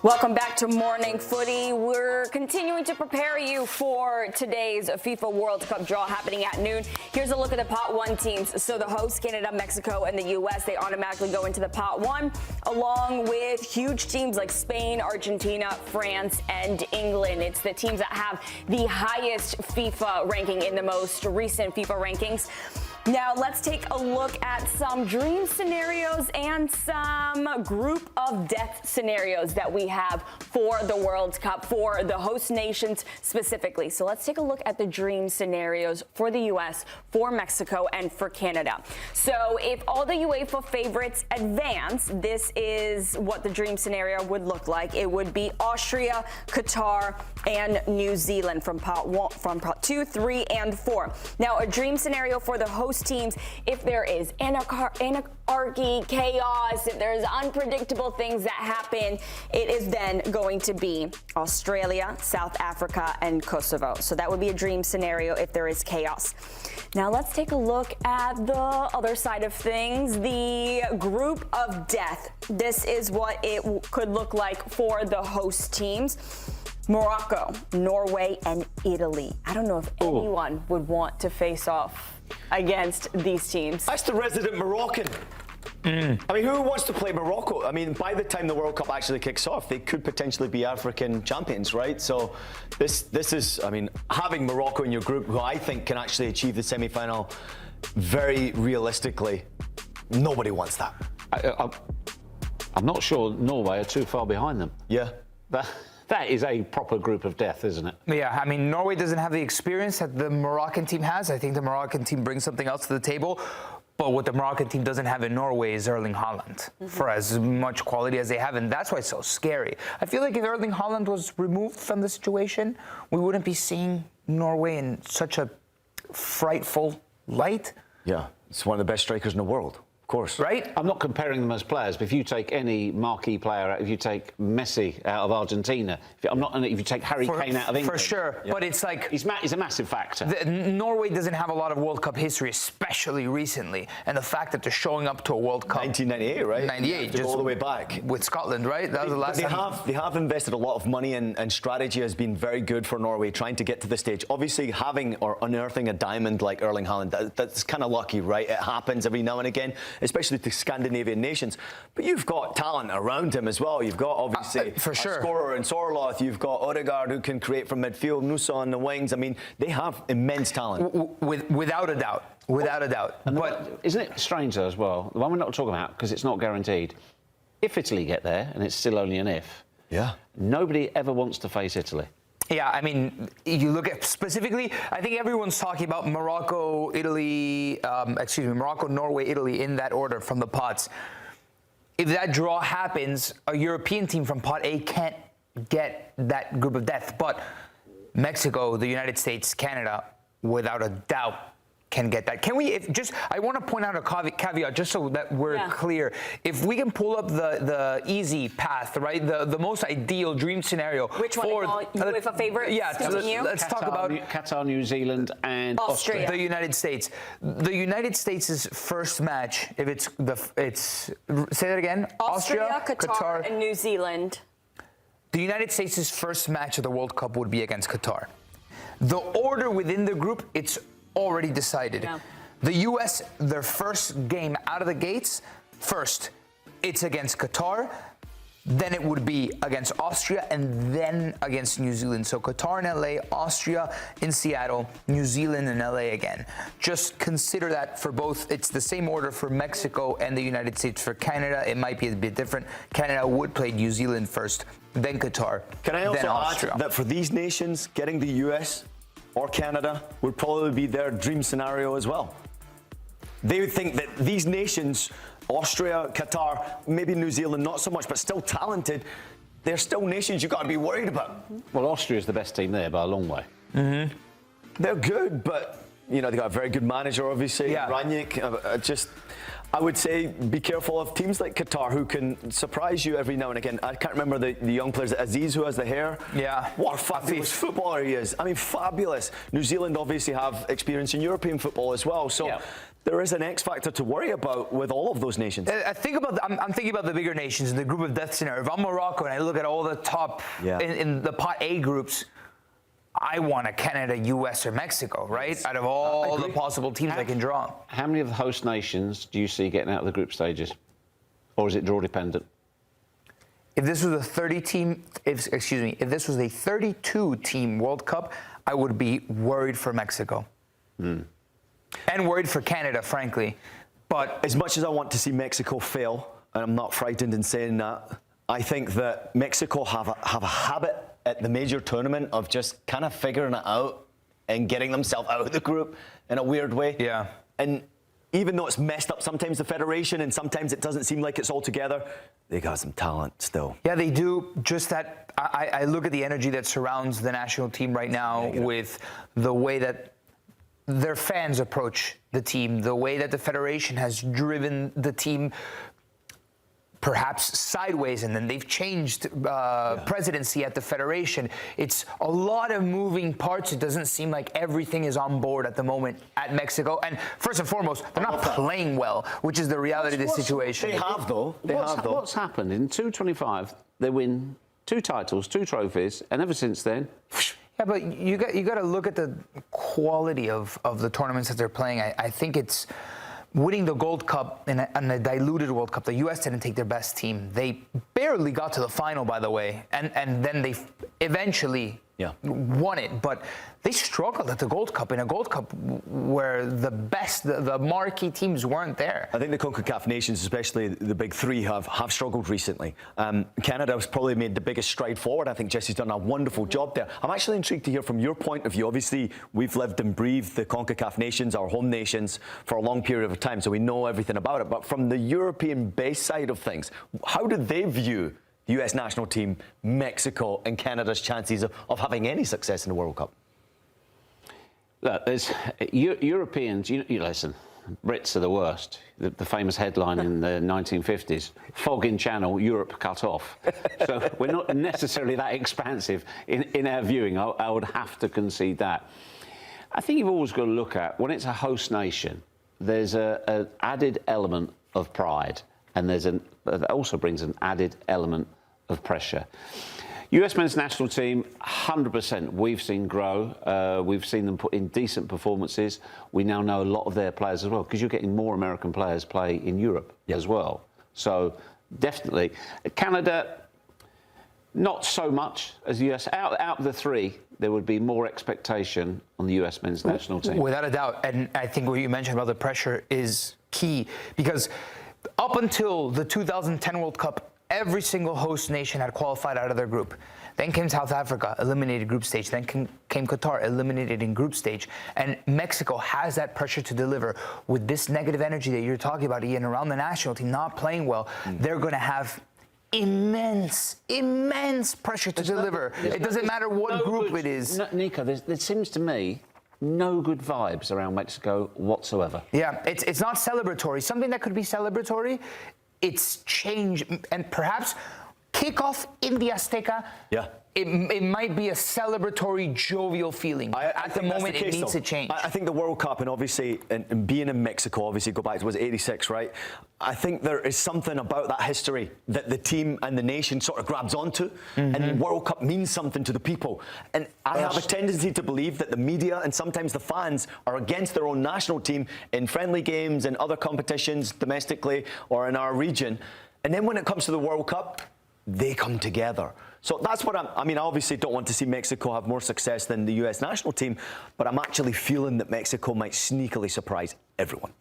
Welcome back to Morning Footy. We're continuing to prepare you for today's FIFA World Cup Draw happening at noon. Here's a look at the Pot 1 teams. So the hosts, Canada, Mexico, and the U.S., they automatically go into the Pot 1, along with huge teams like Spain, Argentina, France, and England. It's the teams that have the highest FIFA ranking in the most recent FIFA rankings. Now, let's take a look at some dream scenarios and some group of death scenarios that we have for the World Cup, for the host nations specifically. So let's take a look at the dream scenarios for the U.S., for Mexico, and for Canada. So if all the UEFA favorites advance, this is what the dream scenario would look like. It would be Austria, Qatar, and New Zealand from Pot 2, 3, and 4. Now, a dream scenario for the host teams, if there is anarchy, chaos, if there's unpredictable things that happen, it is then going to be Australia, South Africa, and Kosovo. So that would be a dream scenario if there is chaos. Now let's take a look at the other side of things, the group of death. This is what it could look like for the host teams. Morocco, Norway, and Italy. I don't know if anyone would want to face off against these teams. That's the resident Moroccan. I mean, who wants to play Morocco? I mean, by the time the World Cup actually kicks off, they could potentially be African champions, right? So this is, I mean, having Morocco in your group, who I think can actually achieve the semi-final very realistically, nobody wants that. I'm not sure Norway are too far behind them. Yeah. That is a proper group of death, isn't it? Yeah, I mean, Norway doesn't have the experience that the Moroccan team has. I think the Moroccan team brings something else to the table. But what the Moroccan team doesn't have in Norway is Erling Haaland, for as much quality as they have, and that's why it's so scary. I feel like if Erling Haaland was removed from the situation, we wouldn't be seeing Norway in such a frightful light. Yeah, it's one of the best strikers in the world. Of course. Right? I'm not comparing them as players, but if you take any marquee player out, if you take Messi out of Argentina, if you take Harry Kane out of England. For sure, but it's like... He's a massive factor. Norway doesn't have a lot of World Cup history, especially recently, and the fact that they're showing up to a World Cup... 1998, right? 98, just all the way back. With Scotland, right? That was the last time. They have invested a lot of money, and strategy has been very good for Norway, trying to get to the stage. Obviously, having or unearthing a diamond like Erling Haaland, that's kind of lucky, right? It happens every now and again, especially to Scandinavian nations, but you've got talent around him as well. You've got obviously for sure. A scorer in Sorloth. You've got Odegaard who can create from midfield. Nusa on the wings. I mean, they have immense talent. Without a doubt. Without a doubt. But isn't it strange though as well? The one we're not talking about because it's not guaranteed. If Italy get there, and it's still only an if. Yeah. Nobody ever wants to face Italy. Yeah, I mean, you look at specifically, I think everyone's talking about Morocco, Morocco, Norway, Italy in that order from the pots. If that draw happens, a European team from Pot A can't get that group of death. But Mexico, the United States, Canada, without a doubt, can get that. Can we, I want to point out a caveat just so that we're clear. If we can pull up the easy path, right, the most ideal dream scenario. Which one for UEFA favorites? Yeah, let's talk about Qatar, New Zealand, and Austria. The United States. The United States' first match, if it's say that again. Austria, Qatar, and New Zealand. The United States' first match of the World Cup would be against Qatar. The order within the group, it's already decided. Yeah. The U.S., their first game out of the gates, first, it's against Qatar, then it would be against Austria, and then against New Zealand. So Qatar in L.A., Austria in Seattle, New Zealand in L.A. again. Just consider that for both. It's the same order for Mexico and the United States. For Canada, it might be a bit different. Canada would play New Zealand first, then Qatar, Can I also then Austria. add that for these nations, getting the U.S. or Canada would probably be their dream scenario as well. They would think that these nations, Austria, Qatar, maybe New Zealand, not so much, but still talented, they're still nations you've got to be worried about. Well, Austria is the best team there by a long way. They're good, but, you know, they got a very good manager, obviously, Rangnick. I would say be careful of teams like Qatar who can surprise you every now and again. I can't remember the young players. Aziz, who has the hair. Yeah. What a fabulous footballer he is. I mean, fabulous. New Zealand obviously have experience in European football as well. So there is an X factor to worry about with all of those nations. I'm thinking about the bigger nations in the group of death scenario. If I'm Morocco and I look at all the top in the pot A groups, I want a Canada, US, or Mexico, right? Out of all the possible teams I can draw. How many of the host nations do you see getting out of the group stages? Or is it draw dependent? If this was a 32-team World Cup, I would be worried for Mexico. And worried for Canada, frankly. But as much as I want to see Mexico fail, and I'm not frightened in saying that, I think that Mexico have a habit at the major tournament of just kind of figuring it out and getting themselves out of the group in a weird way. Yeah. And even though it's messed up sometimes the federation and sometimes it doesn't seem like it's all together, they got some talent still. Yeah, they do. Just that I look at the energy that surrounds the national team right now with the way that their fans approach the team, the way that the federation has driven the team perhaps sideways, and then they've changed presidency at the federation. It's a lot of moving parts. It doesn't seem like everything is on board at the moment at Mexico. And first and foremost, they're not playing well, which is the reality of the situation. They have, though. What's happened? In 225, they win 2 titles, 2 trophies, and ever since then... Yeah, but you got to look at the quality of the tournaments that they're playing. I think it's... winning the Gold Cup in a diluted World Cup, the U.S. didn't take their best team. They barely got to the final, by the way, and then they eventually won it. But they struggled at the Gold Cup, in a Gold Cup where the marquee teams weren't there. I think the Concacaf nations, especially the big 3, have struggled recently. Canada has probably made the biggest stride forward. I think Jesse's done a wonderful job there. I'm actually intrigued to hear from your point of view. Obviously, we've lived and breathed the Concacaf nations, our home nations, for a long period of time, so we know everything about it. But from the European base side of things, how do they view the US national team, Mexico, and Canada's chances of having any success in the World Cup? Look, there's Europeans, you listen, Brits are the worst. The famous headline in the 1950s, fog in channel, Europe cut off. So we're not necessarily that expansive in our viewing. I would have to concede that. I think you've always got to look at, when it's a host nation, there's an added element of pride, and that also brings an added element of pressure. US men's national team, 100% we've seen grow. We've seen them put in decent performances. We now know a lot of their players as well, because you're getting more American players play in Europe as well. So definitely. Canada, not so much as the US. Out of the 3, there would be more expectation on the US men's national team. Without a doubt. And I think what you mentioned about the pressure is key, because up until the 2010 World Cup, every single host nation had qualified out of their group. Then came South Africa, eliminated group stage. Then came Qatar, eliminated in group stage. And Mexico has that pressure to deliver. With this negative energy that you're talking about, Ian, around the national team not playing well, they're going to have immense pressure to deliver. It doesn't matter what group it is. Nico, there seems to me no good vibes around Mexico whatsoever. Yeah, it's not celebratory. Something that could be celebratory, it's change, and perhaps kickoff in the Azteca. Yeah. It might be a celebratory, jovial feeling. At the moment, it needs to change. I think the World Cup, and obviously, and being in Mexico, obviously, go back to, was it 86, right? I think there is something about that history that the team and the nation sort of grabs onto, and World Cup means something to the people. And I have a tendency to believe that the media and sometimes the fans are against their own national team in friendly games and other competitions, domestically or in our region. And then when it comes to the World Cup, they come together. So that's what I mean, I obviously don't want to see Mexico have more success than the US national team, but I'm actually feeling that Mexico might sneakily surprise everyone.